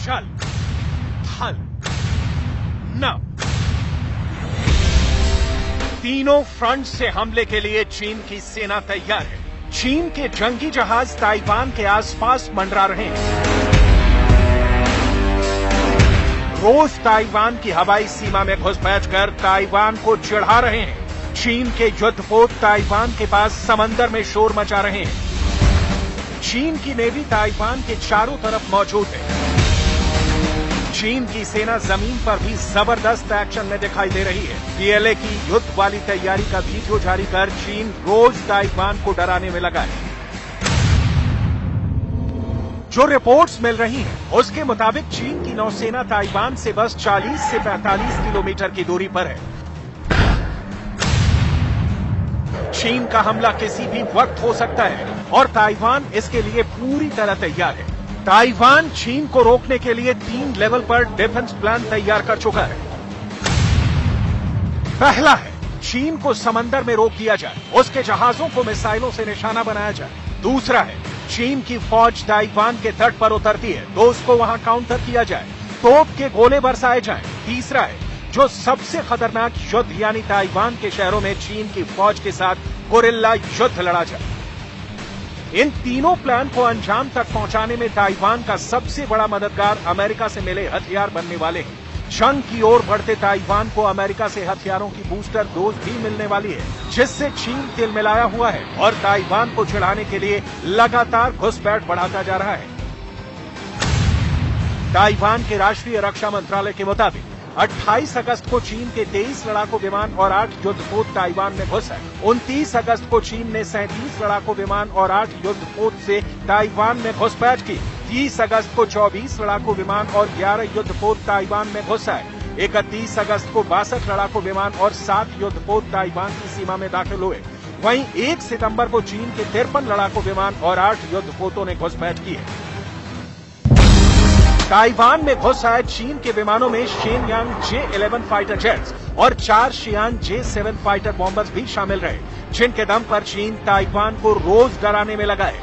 जल, थल, नभ, तीनों फ्रंट से हमले के लिए चीन की सेना तैयार है। चीन के जंगी जहाज ताइवान के आसपास मंडरा रहे हैं। रोज ताइवान की हवाई सीमा में घुसपैठ कर ताइवान को चिढ़ा रहे हैं। चीन के युद्धपोत ताइवान के पास समंदर में शोर मचा रहे हैं। चीन की नेवी ताइवान के चारों तरफ मौजूद है। चीन की सेना जमीन पर भी जबरदस्त एक्शन में दिखाई दे रही है। पीएलए की युद्ध वाली तैयारी का वीडियो जारी कर चीन रोज ताइवान को डराने में लगा है। जो रिपोर्ट्स मिल रही हैं, उसके मुताबिक चीन की नौसेना ताइवान से बस 40 से 45 किलोमीटर की दूरी पर है। चीन का हमला किसी भी वक्त हो सकता है और ताइवान इसके लिए पूरी तरह तैयार है। ताइवान चीन को रोकने के लिए 3 लेवल पर डिफेंस प्लान तैयार कर चुका है। पहला है, चीन को समंदर में रोक दिया जाए, उसके जहाजों को मिसाइलों से निशाना बनाया जाए। दूसरा है, चीन की फौज ताइवान के तट पर उतरती है तो उसको वहां काउंटर किया जाए, तोप के गोले बरसाए जाएं। तीसरा है, जो सबसे खतरनाक युद्ध यानी ताइवान के शहरों में चीन की फौज के साथ गोरिल्ला युद्ध लड़ा जाए। इन तीनों प्लान को अंजाम तक पहुंचाने में ताइवान का सबसे बड़ा मददगार अमेरिका से मिले हथियार बनने वाले हैं। जंग की ओर बढ़ते ताइवान को अमेरिका से हथियारों की बूस्टर डोज भी मिलने वाली है, जिससे चीन तिलमिलाया हुआ है और ताइवान को चिढ़ाने के लिए लगातार घुसपैठ बढ़ाता जा रहा है। ताइवान के राष्ट्रीय रक्षा मंत्रालय के मुताबिक 28 अगस्त को चीन के 23 लड़ाकू विमान और 8 युद्धपोत ताइवान में घुस आए। 29 अगस्त को चीन ने 37 लड़ाकू विमान और 8 युद्धपोत से ताइवान में घुसपैठ की। 30 अगस्त को 24 लड़ाकू विमान और 11 युद्धपोत ताइवान में घुस आए। 31 अगस्त को 62 लड़ाकू विमान और 7 युद्धपोत ताइवान की सीमा में दाखिल हुए। वहीं 1 सितंबर को चीन के 53 लड़ाकू विमान और 8 युद्धपोतों ने घुसपैठ की है। ताइवान में घुस आए चीन के विमानों में शेनयांग J-11 फाइटर जेट्स और 4 शियान J-7 फाइटर बॉम्बर्स भी शामिल रहे, जिनके दम पर चीन ताइवान को रोज डराने में लगा है।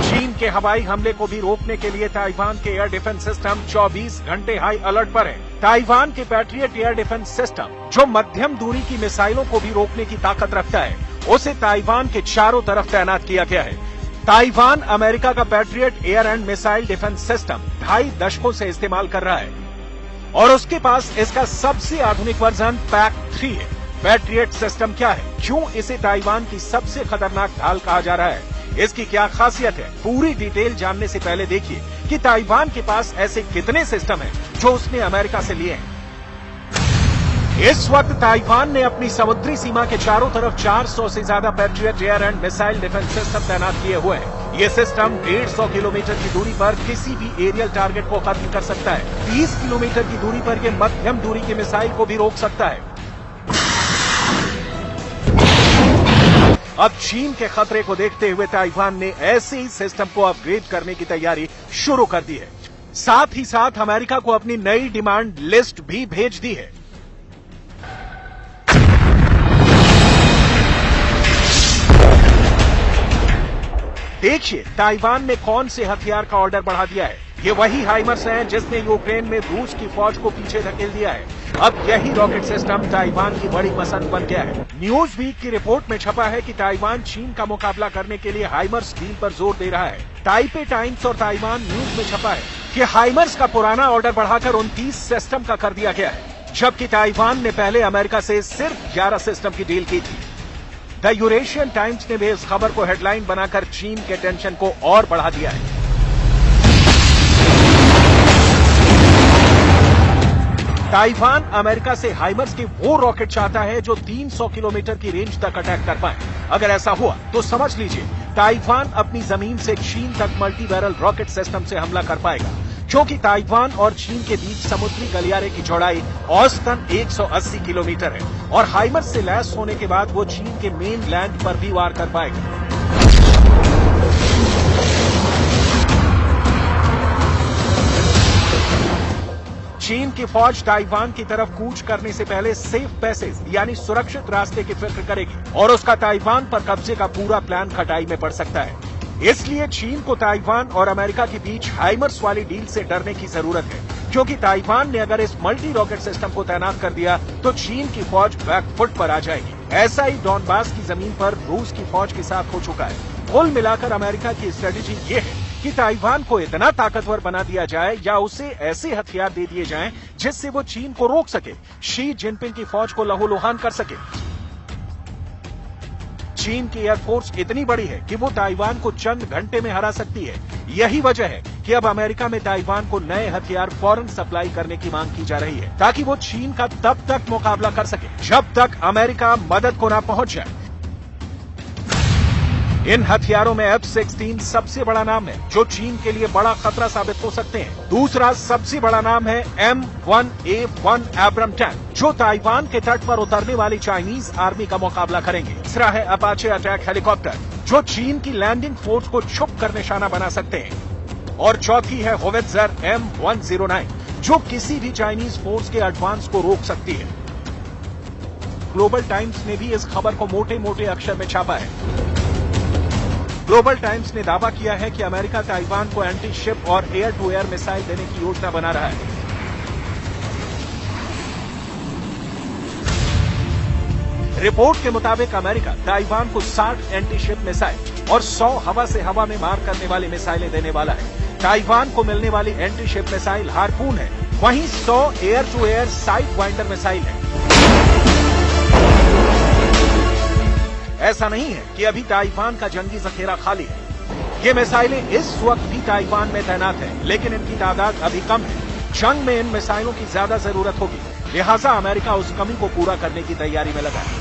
चीन के हवाई हमले को भी रोकने के लिए ताइवान के एयर डिफेंस सिस्टम 24 घंटे हाई अलर्ट पर है। ताइवान के पैट्रियट एयर डिफेंस सिस्टम, जो मध्यम दूरी की मिसाइलों को भी रोकने की ताकत रखता है, उसे ताइवान के चारों तरफ तैनात किया गया है। ताइवान अमेरिका का patriot air and missile defence system 2.5 दशकों से इस्तेमाल कर रहा है और उसके पास इसका सबसे आधुनिक वर्जन PAC-3 है। पैट्रियट सिस्टम क्या है, क्यों इसे ताइवान की सबसे खतरनाक ढाल कहा जा रहा है, इसकी क्या खासियत है, पूरी डिटेल जानने से पहले देखिए कि ताइवान के पास ऐसे कितने सिस्टम हैं जो उसने अमेरिका से लिए हैं। इस वक्त ताइवान ने अपनी समुद्री सीमा के चारों तरफ 400 से ज्यादा patriot air and missile defence system तैनात किए हुए हैं। ये सिस्टम 150 किलोमीटर की दूरी पर किसी भी एरियल टारगेट को खत्म कर सकता है। 30 किलोमीटर की दूरी पर यह मध्यम दूरी की मिसाइल को भी रोक सकता है। अब चीन के खतरे को देखते हुए ताइवान ने ऐसे ही सिस्टम को अपग्रेड करने की तैयारी शुरू कर दी है। साथ ही साथ अमेरिका को अपनी नई डिमांड लिस्ट भी भेज दी है। देखिए ताइवान ने कौन से हथियार का ऑर्डर बढ़ा दिया है। ये वही हाइमर्स हैं जिसने यूक्रेन में रूस की फौज को पीछे धकेल दिया है। अब यही रॉकेट सिस्टम ताइवान की बड़ी पसंद बन गया है। न्यूज वीक की रिपोर्ट में छपा है कि ताइवान चीन का मुकाबला करने के लिए हाइमर्स डील पर जोर दे रहा है। ताइपे टाइम्स और ताइवान न्यूज में छपा है कि हाइमर्स का पुराना ऑर्डर बढ़ाकर 29 सिस्टम का कर दिया गया है, जबकि ताइवान ने पहले अमेरिका से सिर्फ 11 सिस्टम की डील की थी। द यूरेशियन टाइम्स ने भी इस खबर को हेडलाइन बनाकर चीन के टेंशन को और बढ़ा दिया है। ताइवान अमेरिका से हाइमर्स के वो रॉकेट चाहता है जो 300 किलोमीटर की रेंज तक अटैक कर पाए। अगर ऐसा हुआ तो समझ लीजिए ताइवान अपनी जमीन से चीन तक मल्टी बैरल रॉकेट सिस्टम से हमला कर पाएगा, क्योंकि ताइवान और चीन के बीच समुद्री गलियारे की चौड़ाई औसतन 180 किलोमीटर है और हाइमर्स से लैस होने के बाद वो चीन के मेन लैंड पर भी वार कर पाएगा। चीन की फौज ताइवान की तरफ कूच करने से पहले सेफ पैसेज यानी सुरक्षित रास्ते की फिक्र करेगी और उसका ताइवान पर कब्जे का पूरा प्लान खटाई में पड़ सकता है। इसलिए चीन को ताइवान और अमेरिका के बीच हाइमर्स वाली डील से डरने की जरूरत है, क्योंकि ताइवान ने अगर इस मल्टी रॉकेट सिस्टम को तैनात कर दिया तो चीन की फौज बैकफुट पर आ जाएगी। ऐसा ही डॉनबास की जमीन पर रूस की फौज के साथ हो चुका है। कुल मिलाकर अमेरिका की स्ट्रेटेजी ये है कि ताइवान को इतना ताकतवर बना दिया जाए या उसे ऐसे हथियार दे दिए जाएं जिससे वो चीन को रोक सके, शी जिनपिंग की फौज को लहूलुहान कर सके। चीन की एयरफोर्स इतनी बड़ी है कि वो ताइवान को चंद घंटे में हरा सकती है। यही वजह है कि अब अमेरिका में ताइवान को नए हथियार फौरन सप्लाई करने की मांग की जा रही है, ताकि वो चीन का तब तक मुकाबला कर सके जब तक अमेरिका मदद को ना पहुंच जाए। इन हथियारों में F-16 सबसे बड़ा नाम है, जो चीन के लिए बड़ा खतरा साबित हो सकते हैं। दूसरा सबसे बड़ा नाम है M1A1 एब्रम टैंक, जो ताइवान के तट पर उतरने वाली चाइनीज आर्मी का मुकाबला करेंगे। तीसरा है अपाचे अटैक हेलीकॉप्टर, जो चीन की लैंडिंग फोर्स को छुप कर निशाना बना सकते हैं। और चौथी है होवित्जर M109, जो किसी भी चाइनीज फोर्स के एडवांस को रोक सकती है। ग्लोबल टाइम्स ने भी इस खबर को मोटे मोटे अक्षर में छापा है। ग्लोबल टाइम्स ने दावा किया है कि अमेरिका ताइवान को एंटी शिप और एयर टू एयर मिसाइल देने की योजना बना रहा है। रिपोर्ट के मुताबिक अमेरिका ताइवान को 60 एंटी शिप मिसाइल और 100 हवा से हवा में मार करने वाली मिसाइलें देने वाला है। ताइवान को मिलने वाली एंटी शिप मिसाइल हार्पून है, वहीं 100 air to air sidewinder missile है। ऐसा नहीं है कि अभी ताइवान का जंगी जखीरा खाली है। ये मिसाइलें इस वक्त भी ताइवान में तैनात हैं, लेकिन इनकी तादाद अभी कम है। जंग में इन मिसाइलों की ज्यादा जरूरत होगी, लिहाजा अमेरिका उस कमी को पूरा करने की तैयारी में लगा है।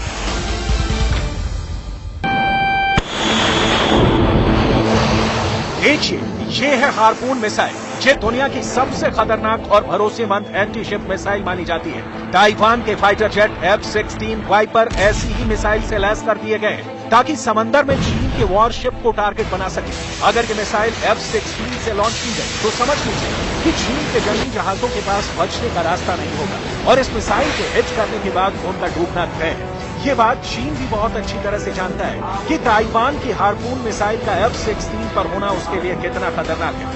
देखिए, ये है हार्पून मिसाइल, ये दुनिया की सबसे खतरनाक और भरोसेमंद एंटी शिप मिसाइल मानी जाती है। ताइवान के फाइटर जेट F-16 वाइपर ऐसी ही मिसाइल से लैस कर दिए गए हैं, ताकि समंदर में चीन के वॉरशिप को टारगेट बना सके। अगर ये मिसाइल F-16 से लॉन्च की गई तो समझ लीजिए कि चीन के जंगी जहाजों के पास बचने का रास्ता नहीं होगा और इस मिसाइल के हिट करने के बाद उनका डूबना तय है। ये बात चीन भी बहुत अच्छी तरह से जानता है कि ताइवान की हार्पून मिसाइल का F-16 पर होना उसके लिए कितना खतरनाक है।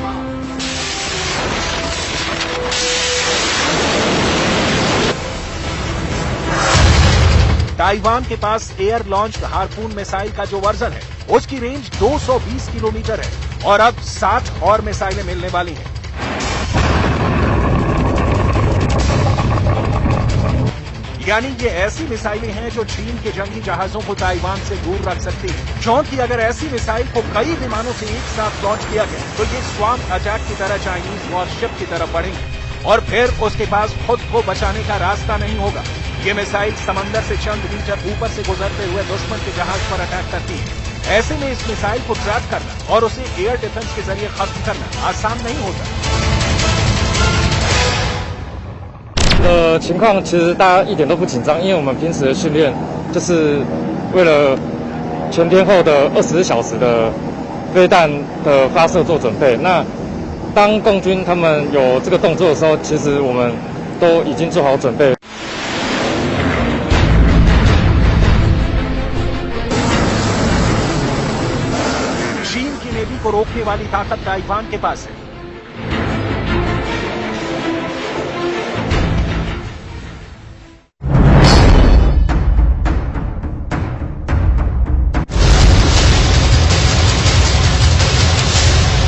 ताइवान के पास एयर लॉन्च्ड हार्पून मिसाइल का जो वर्जन है, उसकी रेंज 220 किलोमीटर है और अब 60 और मिसाइलें मिलने वाली हैं। यानी ये ऐसी मिसाइलें हैं जो चीन के जंगी जहाजों को ताइवान से दूर रख सकती हैं। क्योंकि अगर ऐसी मिसाइल को कई विमानों से एक साथ लॉन्च किया गया तो ये स्वाम्प अटैक की तरह चाइनीज वॉरशिप की तरफ बढ़ेंगे और फिर उसके पास खुद को बचाने का रास्ता नहीं होगा। ये मिसाइल समंदर से चंद मीटर ऊपर से गुजरते हुए दुश्मन के जहाज पर अटैक करती है। ऐसे में इस मिसाइल को ट्रैक करना और उसे एयर डिफेंस के जरिए खत्म करना आसान नहीं होता। 情况其实大家一点都不紧张，因为我们平时的训练就是为了全天候的24小时的飞弹的发射做准备。那当共军他们有这个动作的时候，其实我们都已经做好准备。चीन की नेवी को रोकने वाली ताकत ताइवान के पास है।